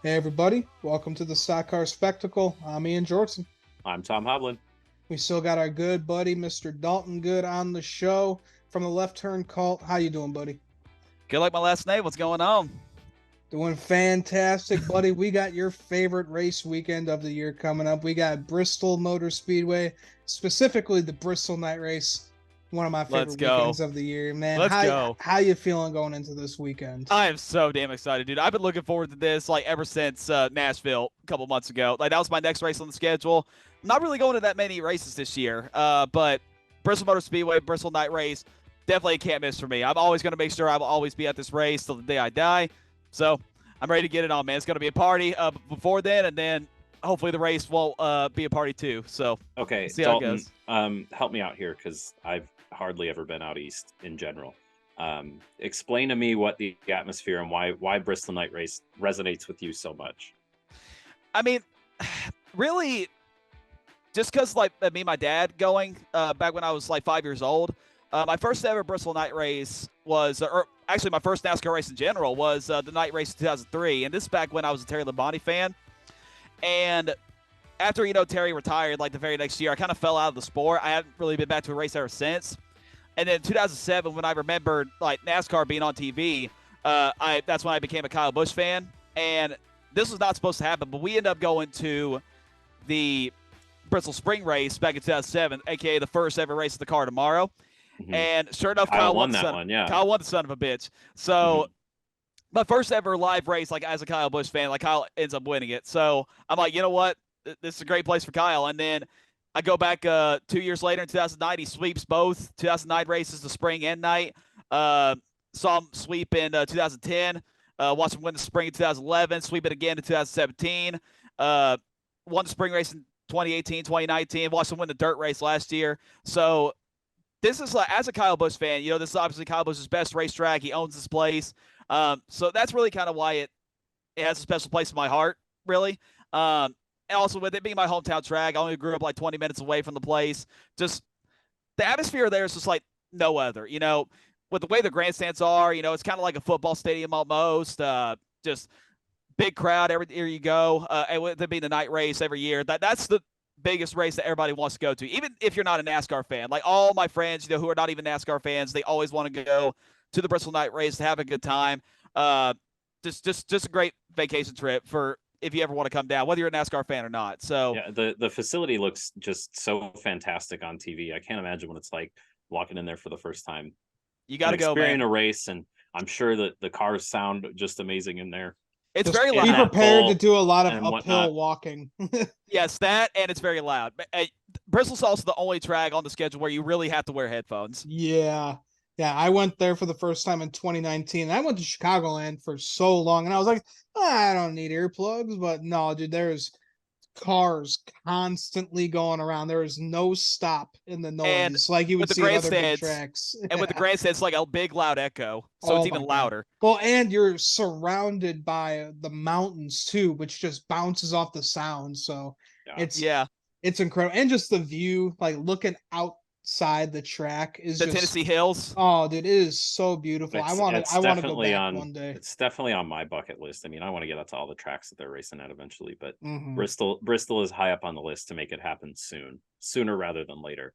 Hey everybody, welcome to the Stock Car Spectacle. I'm Ian Jordan. I'm Tom Hovland. We still got our good buddy, Mr. Dalton Good, on the show from the Left Turn Cult. How you doing, buddy? Good like my last name. What's going on? Doing fantastic, buddy. We got your favorite race weekend of the year coming up. We got Bristol Motor Speedway, specifically the Bristol Night Race. One of my Let's favorite go. weekends of the year, man. Let's go. How you feeling going into this weekend? I am so damn excited, dude. I've been looking forward to this like ever since Nashville a couple months ago. Like that was my next race on the schedule. I'm not really going to that many races this year, but Bristol Motor Speedway, Bristol Night Race, definitely a can't miss for me. I'm always going to make sure I will always be at this race till the day I die. So I'm ready to get it on, man. It's going to be a party before then, and then hopefully the race won't be a party too. So Okay, we'll see Dalton, how it goes. help me out here because I've hardly ever been out east in general. Explain to me what the atmosphere and why Bristol Night Race resonates with you so much. I mean, really, just because like me and my dad going back when I was like 5 years old. My first ever Bristol Night Race was, or actually my first NASCAR race in general was the Night Race 2003, and this is back when I was a Terry Labonte fan. And after Terry retired, like the very next year, I kind of fell out of the sport. I haven't really been back to a race ever since. And then 2007, when I remembered like NASCAR being on TV, that's when I became a Kyle Busch fan. And this was not supposed to happen, but we ended up going to the Bristol Spring Race back in 2007, aka the first ever race of the car tomorrow. Mhm. And sure enough, Kyle won that one, yeah. Kyle won the son of a bitch. So my first ever live race, like as a Kyle Busch fan, like Kyle ends up winning it. So I'm like, you know what? This is a great place for Kyle. And then I go back 2 years later in 2009. He sweeps both 2009 races, the spring and night. Saw him sweep in 2010. Watched him win the spring in 2011. Sweep it again in 2017. Won the spring race in 2018, 2019. Watched him win the dirt race last year. So this is like, as a Kyle Busch fan, this is obviously Kyle Busch's best racetrack. He owns this place. So that's really kind of why it has a special place in my heart, really. And also with it being my hometown track, I only grew up like 20 minutes away from the place. Just the atmosphere there is just like no other. With the way the grandstands are, it's kind of like a football stadium almost. Just big crowd every year you go. And with it being the night race every year, that's the biggest race that everybody wants to go to, even if you're not a NASCAR fan. Like all my friends, who are not even NASCAR fans, they always want to go to the Bristol Night Race to have a good time. Just a great vacation trip for if you ever want to come down, whether you're a NASCAR fan or not. So yeah, the facility looks just so fantastic on TV. I can't imagine what it's like walking in there for the first time. You got to go, man. Experiencing a race, and I'm sure that the cars sound just amazing in there. It's Just very be loud. prepared to do a lot of and uphill whatnot. walking. Yes, that, and it's very loud. Bristol's also the only track on the schedule where you really have to wear headphones. Yeah. Yeah, I went there for the first time in 2019. I went to Chicagoland for so long, and I was like, I don't need earplugs. But no, dude, there's cars constantly going around. There is no stop in the And noise like you would with the see at other big grandstands, tracks. and with the grandstands, it's like a big loud echo, so Oh it's my even God. louder. Well, and you're surrounded by the mountains too, which just bounces off the sound. So Yeah. Yeah, it's incredible. And just the view, like looking outside the track is the just Tennessee hills. oh, dude, it is so beautiful. It's I want to go definitely back one day. it's definitely on my bucket list. I mean, I want to get out to all the tracks that they're racing at eventually, but Mhm. Bristol is high up on the list to make it happen sooner rather than later.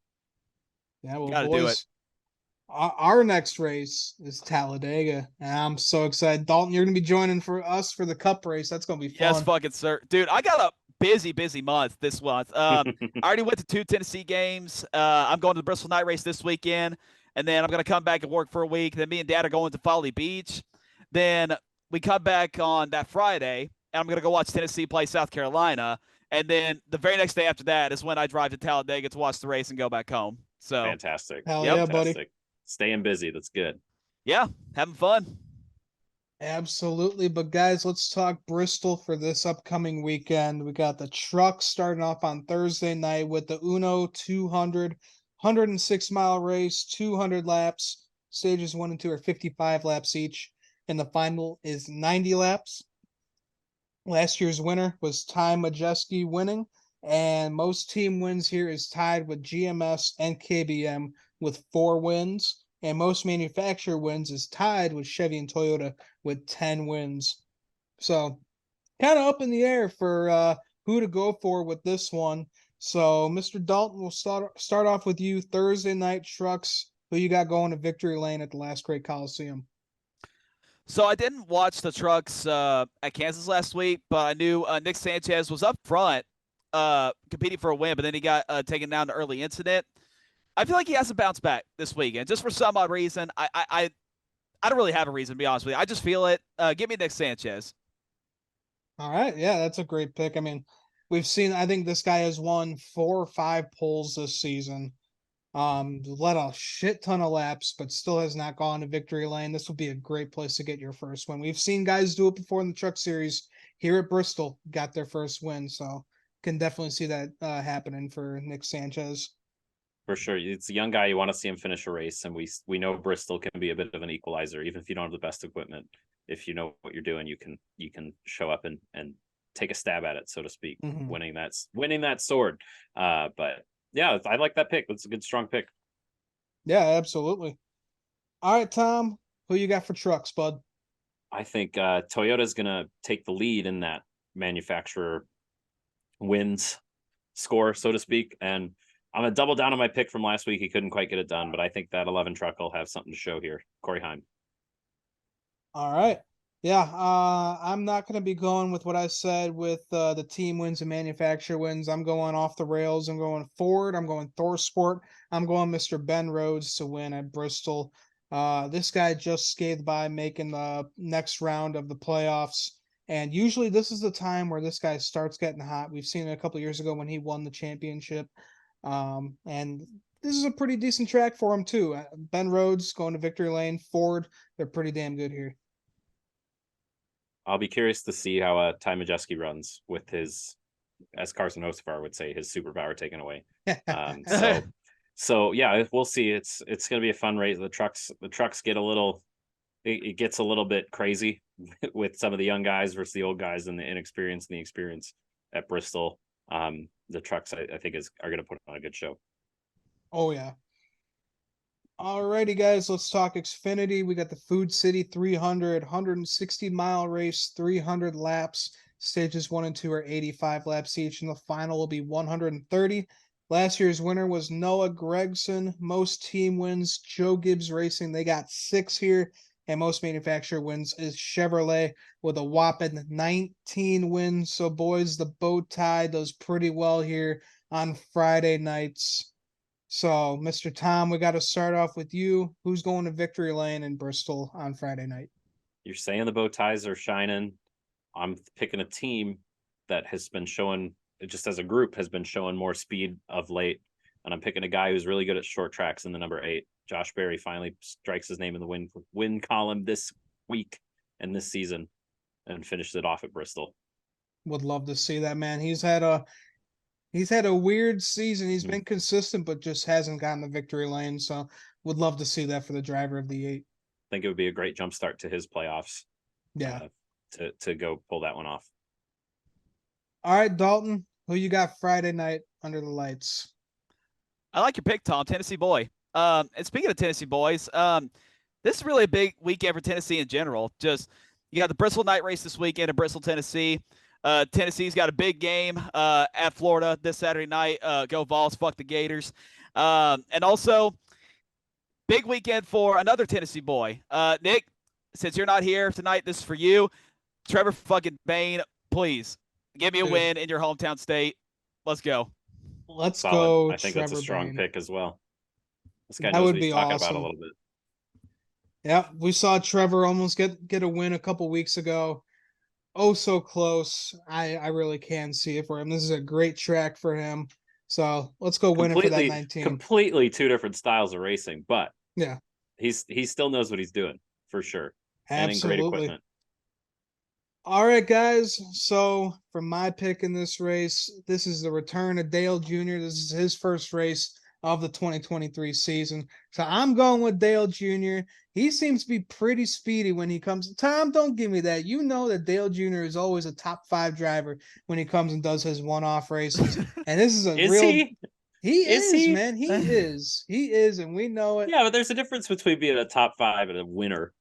Yeah, well, Gotta do boys, our next race is Talladega, and I'm so excited. Dalton, you're gonna be joining for us for the Cup race. That's gonna be Yes, fun. fucking sir, dude. I got a busy month this month. I already went to 2 Tennessee games. I'm going to the Bristol Night Race this weekend, and then I'm gonna come back and work for a week. Then me and Dad are going to Folly Beach. Then we come back on that Friday, and I'm gonna go watch Tennessee play South Carolina. And then the very next day after that is when I drive to Talladega to watch the race and go back home. So Fantastic. Hell Yep. yeah, buddy. Fantastic. Staying busy. That's good. yeah, having fun. Absolutely. But guys, let's talk Bristol for this upcoming weekend. We got the truck starting off on Thursday night with the Uno 200, 106-mile race, 200 laps. Stages 1 and 2 are 55 laps each, and the final is 90 laps. Last year's winner was Ty Majeski winning, and most team wins here is tied with GMS and KBM with 4 wins, and most manufacturer wins is tied with Chevy and Toyota with 10 wins. So kind of up in the air for who to go for with this one. So, Mr. Dalton, we'll start off with you. Thursday night trucks. Who you got going to victory lane at the Last Great Coliseum? So I didn't watch the trucks at Kansas last week, but I knew Nick Sanchez was up front competing for a win, but then he got taken down to early incident. I feel like he has to bounce back this weekend, just for some odd reason. I don't really have a reason, to be honest with you. I just feel it. Give me Nick Sanchez. All right. Yeah, that's a great pick. I mean, we've seen, I think this guy has won 4 or 5 poles this season. Led a shit ton of laps, but still has not gone to victory lane. This would be a great place to get your first win. We've seen guys do it before in the truck series. Here at Bristol, got their first win. So can definitely see that happening for Nick Sanchez. For sure. It's a young guy. You want to see him finish a race. And we know Bristol can be a bit of an equalizer, even if you don't have the best equipment. If you know what you're doing, you can show up and take a stab at it, so to speak, winning that sword. But yeah, I like that pick. That's a good, strong pick. Yeah, absolutely. All right, Tom, who you got for trucks, bud? I think Toyota's going to take the lead in that manufacturer wins score, so to speak. And I'm going to double down on my pick from last week. He couldn't quite get it done, but I think that 11 truck will have something to show here. Corey Heim. All right. Yeah, I'm not going to be going with what I said with the team wins and manufacturer wins. I'm going off the rails. I'm going Ford. I'm going Thor Sport. I'm going Mr. Ben Rhodes to win at Bristol. This guy just scathed by making the next round of the playoffs. And usually this is the time where this guy starts getting hot. We've seen it a couple years ago when he won the championship. And this is a pretty decent track for him too. Ben Rhodes going to victory lane. Ford, they're pretty damn good here. I'll be curious to see how Ty Majeski runs with his, as Carson Hocevar would say, his superpower taken away. So yeah, we'll see. It's going to be a fun race. The trucks get a little, it gets a little bit crazy with some of the young guys versus the old guys and the inexperience and the experience at Bristol. The trucks I think are going to put on a good show. Oh yeah. Alrighty, guys, let's talk Xfinity. We got the Food City 300, 160-mile race, 300 laps. Stages 1 and 2 are 85 laps each, and the final will be 130. Last year's winner was Noah Gregson. Most team wins, Joe Gibbs Racing. They got 6 here, and most manufacturer wins is Chevrolet with a whopping 19 wins. So, boys, the bow tie does pretty well here on Friday nights. So, Mr. Tom, we got to start off with you. Who's going to victory lane in Bristol on Friday night? You're saying the bow ties are shining. I'm picking a team that has been showing, just as a group, has been showing more speed of late. And I'm picking a guy who's really good at short tracks in the number 8. Josh Berry finally strikes his name in the win column this week and this season and finished it off at Bristol. Would love to see that, man. He's had a weird season. He's been consistent, but just hasn't gotten the victory lane. So would love to see that for the driver of the 8. I think it would be a great jump start to his playoffs. Yeah. To go pull that one off. All right, Dalton, who you got Friday night under the lights? I like your pick, Tom. Tennessee boy. And speaking of Tennessee boys, this is really a big weekend for Tennessee in general. Just you got the Bristol night race this weekend in Bristol, Tennessee. Tennessee's got a big game at Florida this Saturday night. Go Vols, fuck the Gators. And also, big weekend for another Tennessee boy. Nick, since you're not here tonight, this is for you. Trevor fucking Bain, please give me a win in your hometown state. Let's go. Let's Solid. go. I think Trevor that's a strong Bain. pick as well. This guy That knows would what he's be talking awesome. about a little bit. Yeah, we saw Trevor almost get a win a couple weeks ago. Oh, so close. I really can see it for him. This is a great track for him. So let's go win it for that 19. Completely two different styles of racing, but yeah, he still knows what he's doing for sure. Absolutely. And in great equipment. All right, guys. So for my pick in this race, this is the return of Dale Jr. This is his first race of the 2023 season. So I'm going with Dale Jr. He seems to be pretty speedy when he comes. Tom, don't give me that. You know that Dale Jr. is always a top 5 driver when he comes and does his one-off races. And this is a Is real. he? He is, man. He is. He is, and we know it. Yeah, but there's a difference between being a top 5 and a winner.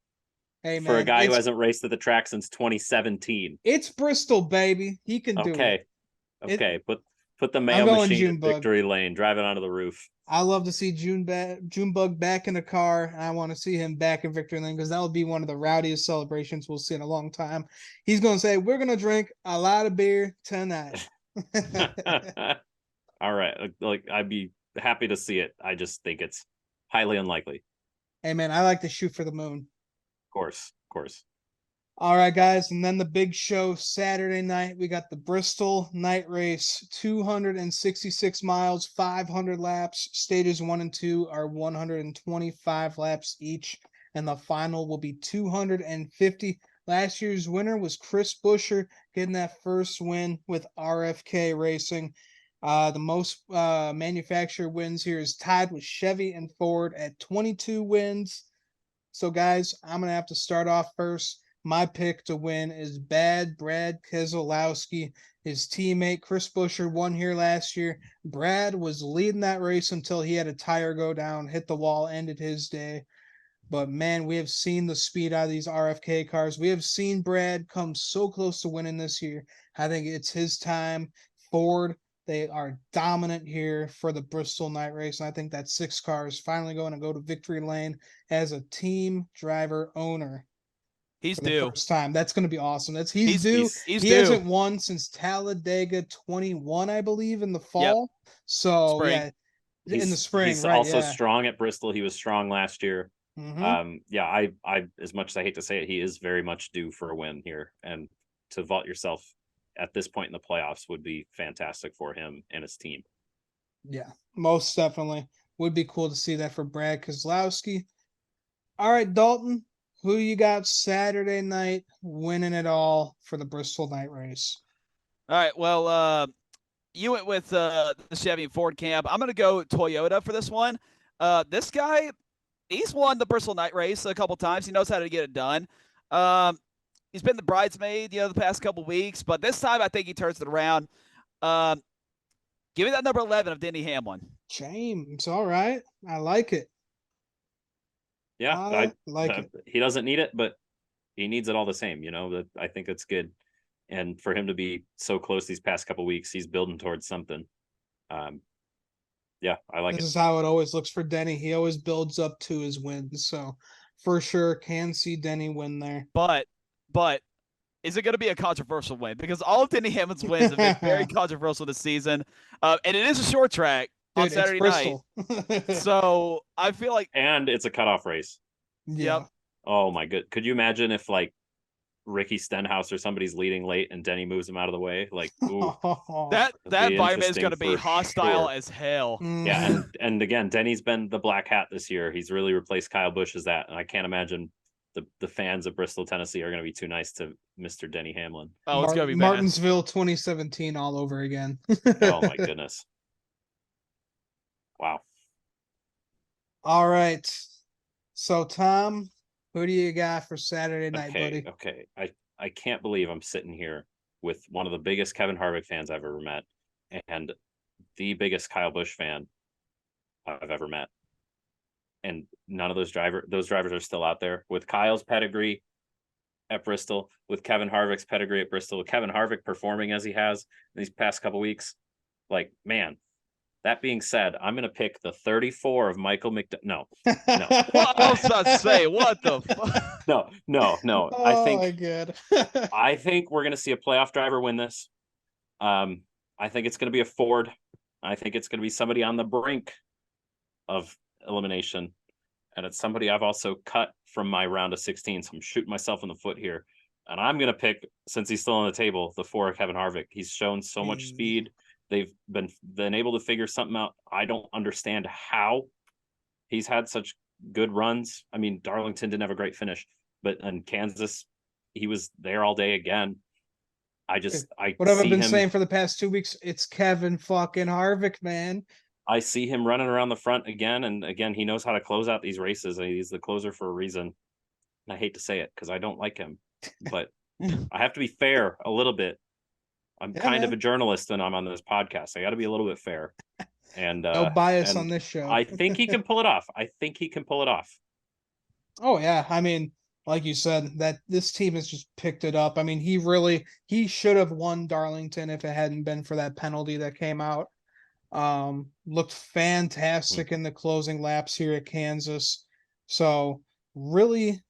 Hey for a man, guy who hasn't raced at the track since 2017. it's Bristol, baby. He can do it. Okay. Put the I'm mail going machine in Junebug. victory lane, driving onto the roof. I love to see Junebug back in the car, and I want to see him back in victory lane because that would be one of the rowdiest celebrations we'll see in a long time. He's going to say, "We're going to drink a lot of beer tonight." All right. Like, I'd be happy to see it. I just think it's highly unlikely. Hey man, I like to shoot for the moon. Of course. All right, guys, and then the big show Saturday night. We got the Bristol night race, 266 miles, 500 laps. Stages 1 and 2 are 125 laps each, and the final will be 250. Last year's winner was Chris Buescher, getting that first win with RFK Racing. The most manufacturer wins here is tied with Chevy and Ford at 22 wins. So, guys, I'm going to have to start off first. My pick to win is Brad Keselowski. His teammate Chris Buescher won here last year. Brad was leading that race until he had a tire go down, hit the wall, ended his day. But man, we have seen the speed out of these RFK cars. We have seen Brad come so close to winning this year. I think it's his time. Ford, they are dominant here for the Bristol night race. And I think that 6 car is finally going to go to victory lane as a team driver owner. He's for the due. first time. That's going to be awesome. He's due. He's he due. hasn't won since Talladega 21, I believe, in the fall. Yep. So spring. In the spring. He's right, also strong at Bristol. He was strong last year. Mm-hmm. I as much as I hate to say it, he is very much due for a win here. And to vault yourself at this point in the playoffs would be fantastic for him and his team. Yeah, most definitely. Would be cool to see that for Brad Keselowski. All right, Dalton, who you got Saturday night winning it all for the Bristol night race? All right, well, you went with the Chevy and Ford camp. I'm going to go Toyota for this one. This guy, he's won the Bristol night race a couple times. He knows how to get it done. He's been the bridesmaid, the past couple weeks, but this time I think he turns it around. Give me that number 11 of Denny Hamlin. James, all right. I like it. Yeah, I like it. He doesn't need it, but he needs it all the same. I think it's good. And for him to be so close these past couple weeks, he's building towards something. Yeah, I like it. This is how it always looks for Denny. He always builds up to his wins. So for sure can see Denny win there. But is it going to be a controversial win? Because all of Denny Hamlin's wins have been very controversial this season. And it is a short track on Saturday night. So I feel like. And it's a cutoff race. Yeah. Yep. Oh, my good. Could you imagine if, like, Ricky Stenhouse or somebody's leading late and Denny moves him out of the way? Like, ooh, that environment is going to be hostile as hell. Mm-hmm. Yeah, and again, Denny's been the black hat this year. He's really replaced Kyle Busch as that, and I can't imagine the fans of Bristol, Tennessee are going to be too nice to Mr. Denny Hamlin. Oh, it's going to be Martinsville 2017 all over again. Oh my goodness. Wow. All right. So Tom, who do you got for Saturday night, buddy? Okay. I can't believe I'm sitting here with one of the biggest Kevin Harvick fans I've ever met and the biggest Kyle Busch fan I've ever met. And none of those drivers are still out there. With Kyle's pedigree at Bristol, with Kevin Harvick's pedigree at Bristol, with Kevin Harvick performing as he has in these past couple weeks, like, man. That being said, I'm going to pick the 34 of Michael McDowell. No. What else I say? What the fuck? No. Oh, my God. I think we're going to see a playoff driver win this. I think it's going to be a Ford. I think it's going to be somebody on the brink of elimination. And it's somebody I've also cut from my round of 16. So I'm shooting myself in the foot here. And I'm going to pick, since he's still on the table, the 4 of Kevin Harvick. He's shown so much speed. They've been able to figure something out. I don't understand how he's had such good runs. I mean, Darlington didn't have a great finish, but in Kansas, he was there all day again. What have I been saying for the past 2 weeks? It's Kevin fucking Harvick, man. I see him running around the front again, and again, he knows how to close out these races. He's the closer for a reason. And I hate to say it because I don't like him, but I have to be fair a little bit. I'm kind of a journalist when I'm on this podcast. I got to be a little bit fair. And no bias on this show. I think he can pull it off. Oh, yeah. I mean, like you said, that this team has just picked it up. I mean, he should have won Darlington if it hadn't been for that penalty that came out. Looked fantastic in the closing laps here at Kansas. So really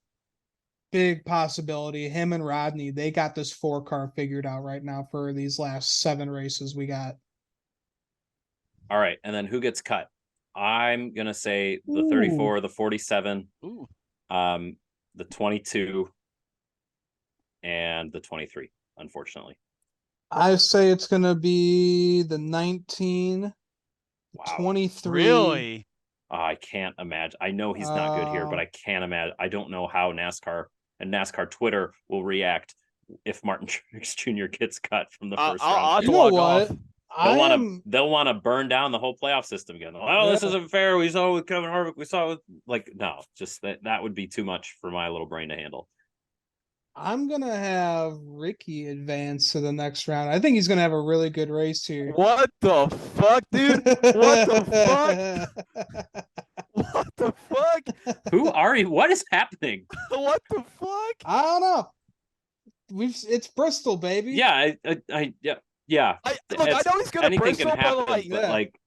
big possibility. Him and Rodney, they got this 4-car figured out right now for these last 7 races we got. All right, and then who gets cut? I'm gonna say the 34, the 47, the 22, and the 23. Unfortunately, I say it's gonna be the 19, wow. 23. Really? I can't imagine. I know he's not good here, but I can't imagine. I don't know how NASCAR and NASCAR Twitter will react if Martin Truex Jr. gets cut from the first round. I'll have to You know walk what? off. They'll want to burn down the whole playoff system again. Oh, this isn't fair. We saw it with Kevin Harvick. We saw it with no, just that would be too much for my little brain to handle. I'm gonna have Ricky advance to the next round. I think he's gonna have a really good race here. What the fuck, dude? What the fuck? What the fuck? Who are you? What is happening? What the fuck? I don't know. It's Bristol, baby. Yeah, yeah. Look, I know he's gonna anything Bristol, can happen, but like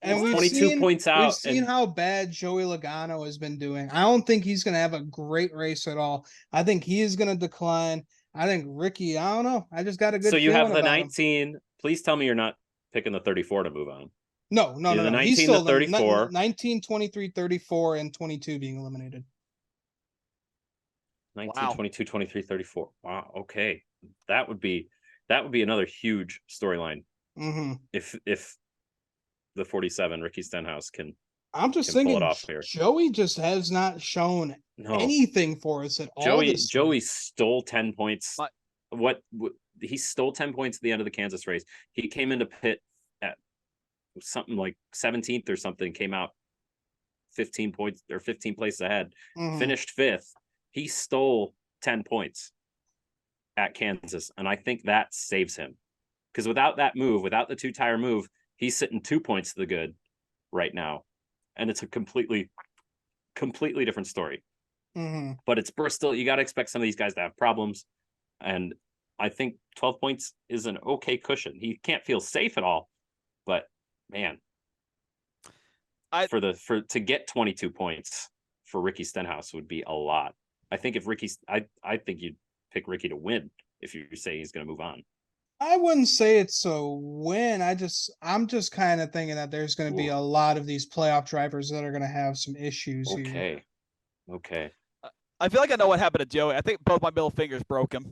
and we've 22 seen, points out. We've seen how bad Joey Logano has been doing. I don't think he's gonna have a great race at all. I think he is gonna decline. I think Ricky, I don't know. I just got a good. So you have the 19. Him. Please tell me you're not picking the 34 to move on. No. The 19, He's still the 34, 19, 23, 34, and 22 being eliminated. 19, wow. 22, 23, 34. Wow. Okay. That would be another huge storyline. Mm-hmm. If the 47 Ricky Stenhouse can. I'm just pull thinking it off here. Joey just has not shown anything for us at all. Joey stole 10 points. What he stole 10 points at the end of the Kansas race. He came into pit at something like 17th or something, came out 15 points or 15 places ahead, finished 5th. He stole 10 points at Kansas, and I think that saves him. Because without that move, without the 2-tire move, he's sitting 2 points to the good right now. And it's a completely different story. But it's Bristol. You got to expect some of these guys to have problems. And I think 12 points is an okay cushion. He can't feel safe at all. But man, to get 22 points for Ricky Stenhouse would be a lot. I think if I think you'd pick Ricky to win if you say he's going to move on. I wouldn't say it's a win. I'm just kind of thinking that there's going to be a lot of these playoff drivers that are going to have some issues here. Okay. I feel like I know what happened to Joey. I think both my middle fingers broke him.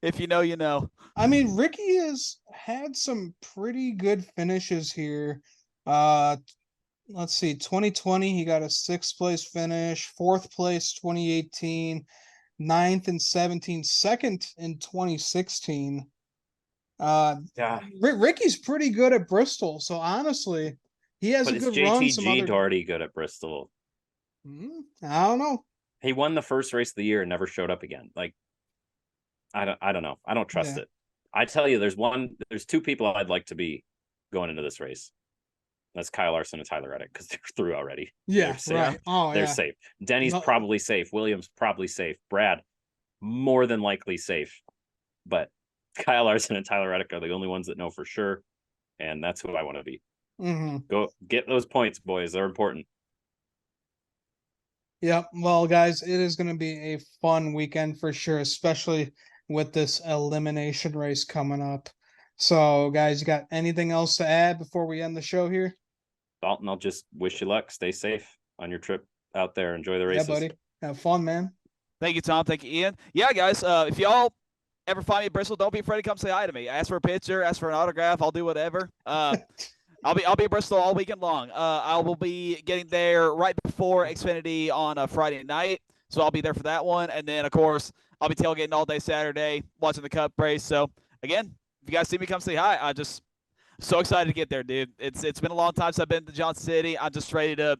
If you know, you know. I mean, Ricky has had some pretty good finishes here. Let's see, 2020, he got a 6th place finish, 4th place 2018, 9th and 17, 2nd in 2016. Ricky's pretty good at Bristol, so honestly, he has a good run. JTG Doherty good at Bristol. I don't know. He won the first race of the year and never showed up again. Like, I don't know. I don't trust it. I tell you, there's 2 people I'd like to be going into this race. That's Kyle Larson and Tyler Reddick, because they're through already. Yeah, right. Oh, they're safe. Denny's probably safe. Williams probably safe. Brad, more than likely safe. But Kyle Larson and Tyler Reddick are the only ones that know for sure, and that's who I want to be. Go get those points, boys. They're important. Yep. Well, guys, it is going to be a fun weekend for sure, especially with this elimination race coming up. So, guys, you got anything else to add before we end the show here? Dalton, I'll just wish you luck. Stay safe on your trip out there. Enjoy the races. Yeah, buddy. Have fun, man. Thank you, Tom. Thank you, Ian. Yeah, guys, if y'all ever find me in Bristol, don't be afraid to come say hi to me. Ask for a picture, ask for an autograph. I'll do whatever. I'll be in Bristol all weekend long. I will be getting there right before Xfinity on a Friday night, so I'll be there for that one. And then, of course, I'll be tailgating all day Saturday, watching the Cup race. So, again, if you guys see me, come say hi. I just so excited to get there, dude. It's been a long time since I've been to Johnson City. I'm just ready to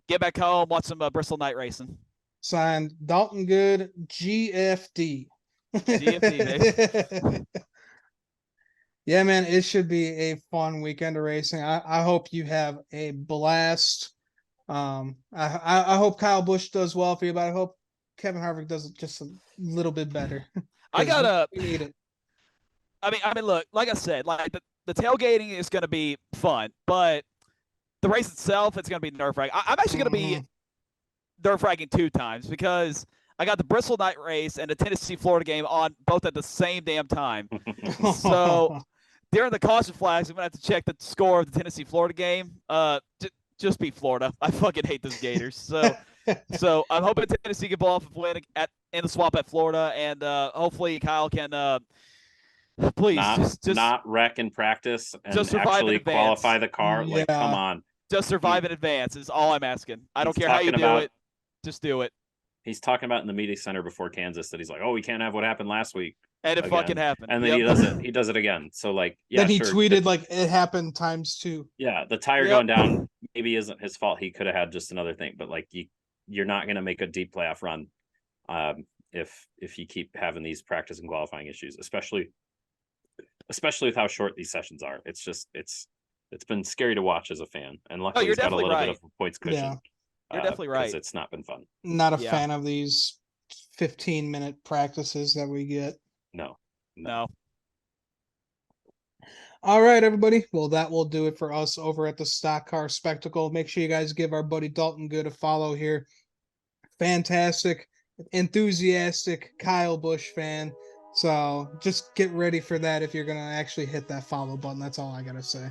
get back home, watch some Bristol night racing. Signed, Dalton Good, GFD. GFD, baby. Yeah, man, it should be a fun weekend of racing. I hope you have a blast. I hope Kyle Busch does well for you, but I hope Kevin Harvick does it just a little bit better. I gotta. We need it. I mean, look, like I said, like the tailgating is going to be fun, but the race itself, it's going to be nerve-wracking. I'm actually going to be nerve-wracking 2 times because I got the Bristol night race and the Tennessee Florida game on both at the same damn time. So during the caution flags, I'm going to have to check the score of the Tennessee Florida game. Just beat Florida. I fucking hate those Gators. So I'm hoping Tennessee can pull off a win in the swap at Florida, and hopefully Kyle can please not wreck in practice and just actually qualify the car. Like, come on. Just survive in advance is all I'm asking. I don't care how you do it. Just do it. He's talking about in the media center before Kansas that he's like, oh, we can't have what happened last week. And it fucking happened. And then he does it again. So like, yeah. Then he tweeted like it happened ×2. Yeah, the tire going down maybe isn't his fault. He could have had just another thing, but like you're not gonna make a deep playoff run if you keep having these practice and qualifying issues, especially with how short these sessions are. It's just it's been scary to watch as a fan. And luckily he's got a little bit of a points cushion. Yeah. You're definitely right. It's not been fun. Not a fan of these 15-minute practices that we get. No. All right, everybody. Well, that will do it for us over at the Stock Car Spectacle. Make sure you guys give our buddy Dalton Good a follow here. Fantastic, enthusiastic Kyle Busch fan. So just get ready for that if you're going to actually hit that follow button. That's all I got to say.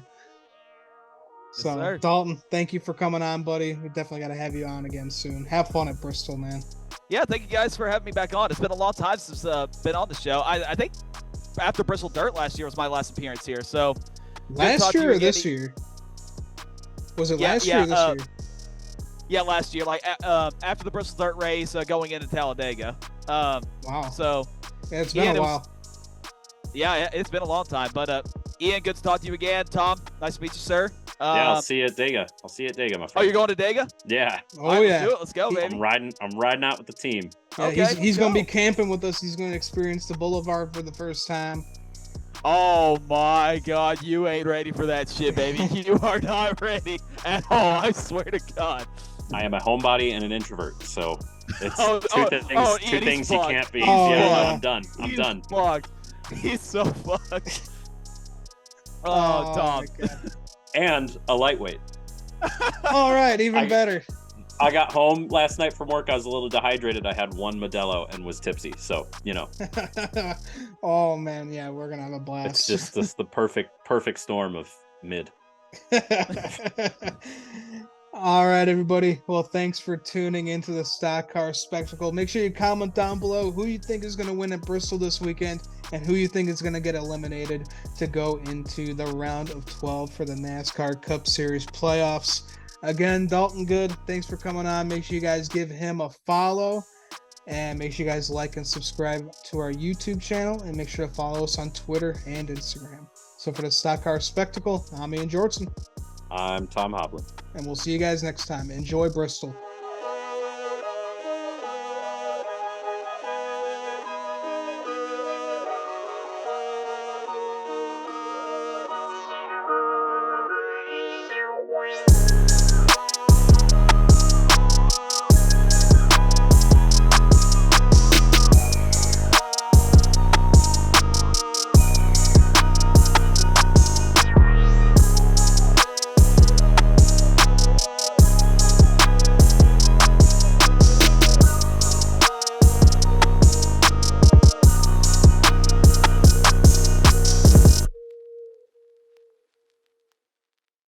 So, yes, Dalton, thank you for coming on, buddy. We definitely got to have you on again soon. Have fun at Bristol, man. Yeah, thank you guys for having me back on. It's been a long time since been on the show. I think after Bristol Dirt last year was my last appearance here. So last year or this year? Was it last year or this year? Yeah, last year. Like after the Bristol Dirt race, going into Talladega. Wow. So yeah, it's been a while. Yeah, it's been a long time. But Ian, good to talk to you again. Tom, nice to meet you, sir. Yeah, I'll see you at Dega. My friend. Oh, you're going to Dega? Yeah. Oh, yeah. Let's go, baby. I'm riding out with the team. Yeah, okay, he's going to be camping with us. He's going to experience the Boulevard for the first time. Oh my God, you ain't ready for that shit, baby. You are not ready at all. I swear to God. I am a homebody and an introvert, so it's two things you can't be. I'm done. I'm done. Fucked. He's so fucked. Oh, Tom. And a lightweight. All right, even better. I got home last night from work. I was a little dehydrated. I had one Modelo and was tipsy. So, Oh, man. Yeah, we're going to have a blast. It's just the perfect storm of mid. All right, everybody. Well, thanks for tuning into the Stock Car Spectacle. Make sure you comment down below who you think is going to win at Bristol this weekend and who you think is going to get eliminated to go into the round of 12 for the NASCAR Cup Series playoffs. Again, Dalton Good, thanks for coming on. Make sure you guys give him a follow and make sure you guys like and subscribe to our YouTube channel and make sure to follow us on Twitter and Instagram. So for the Stock Car Spectacle, I'm Ian Jortson. I'm Tom Hoblin. And we'll see you guys next time. Enjoy Bristol.